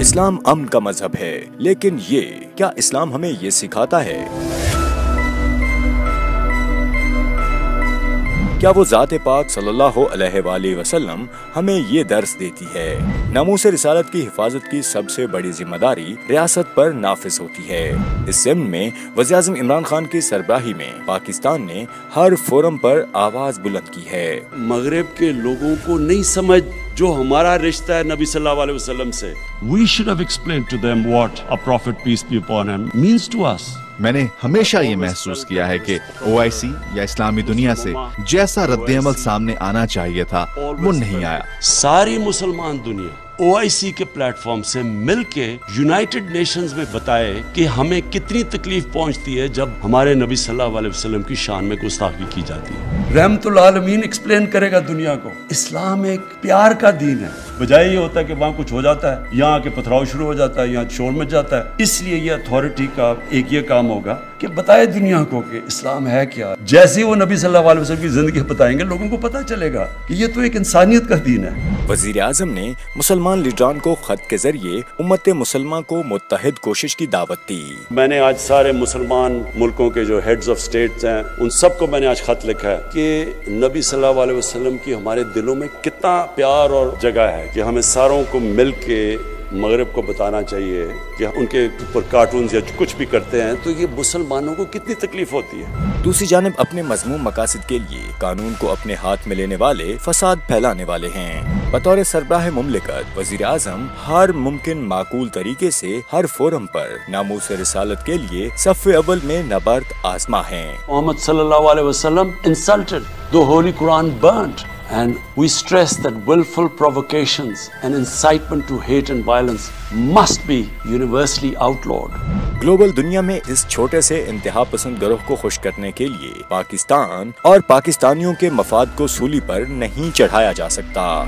اسلام امن کا مذہب ہے، لیکن کیا اسلام ہمیں یہ سکھاتا ہے؟ کیا وہ ذات پاک صلی اللہ علیہ وآلہ وسلم ہمیں یہ درس دیتی ہے؟ ناموس رسالت کی حفاظت کی سب سے بڑی ذمہ داری ریاست پر نافذ ہوتی ہے۔ اس ضمن میں وزیر اعظم عمران خان کی سربراہی میں پاکستان نے ہر فورم پر آواز بلند کی ہے۔ مغرب کے لوگوں کو نہیں سمجھ جو ہمارا رشتہ ہے نبی صلی اللہ علیہ وسلم سے۔ We should have explained to them what a prophet, peace be upon him, means to us. میں نے ہمیشہ یہ محسوس کیا ہے کہ OIC یا اسلامی دنیا سے جیسا رد عمل سامنے آنا چاہیے تھا وہ نہیں آیا۔ ساری مسلمان دنیا OIC کے پلیٹ فارم سے مل کے یونائٹڈ نیشنز میں بتائے کہ ہمیں کتنی تکلیف پہنچتی ہے جب ہمارے نبی صلی اللہ علیہ وسلم کی شان میں گستاخی کی جاتی ہے۔ رحمت العالمین ایکسپلین کرے گا دنیا کو، اسلام ایک پیار کا دین ہے، بجائے یہ ہوتا ہے کہ وہاں کچھ ہو جاتا ہے، یہاں کے پتھراؤ شروع ہو جاتا ہے، یہاں شور مچ جاتا ہے۔ اس لیے یہ اتھارٹی کا ایک یہ کام ہوگا کہ بتائے دنیا کو کہ اسلام ہے کیا۔ جیسے وہ نبی صلی اللہ علیہ وسلم کی زندگی بتائیں گے، لوگوں کو پتہ چلے گا کہ یہ تو ایک انسانیت کا دین ہے۔ وزیر اعظم نے مسلمان لیڈران کو خط کے ذریعے امت مسلمہ کو متحد کوشش کی دعوت دی۔ میں نے آج سارے مسلمان ملکوں کے جو ہیڈز آف سٹیٹس ہیں ان سب کو میں نے آج خط لکھا ہے کہ نبی صلی اللہ علیہ وسلم کی ہمارے دلوں میں کتنا پیار اور جگہ ہے کہ ہمیں ساروں کو مل کے مغرب کو بتانا چاہیے کہ ان کے اوپر کارٹونز یا کچھ بھی کرتے ہیں تو یہ مسلمانوں کو کتنی تکلیف ہوتی ہے۔ دوسری جانب اپنے مذموم مقاصد کے لیے قانون کو اپنے ہاتھ میں لینے والے فساد پھیلانے والے ہیں۔ بطور سربراہ مملکت وزیر اعظم ہر ممکن معقول طریقے سے ہر فورم پر ناموس رسالت کے لیے صف اول میں نبرد آزما ہیں۔ محمد صلی اللہ علیہ وسلم insulted, the Holy Quran burnt. And we stress that willful provocations and incitement to hate and violence must be universally outlawed. Global دنیا میں اس چھوٹے سے انتہا پسند گروہ کو خوش کرنے کے لیے پاکستان اور پاکستانیوں کے مفاد کو سولی پر نہیں چڑھایا جا سکتا۔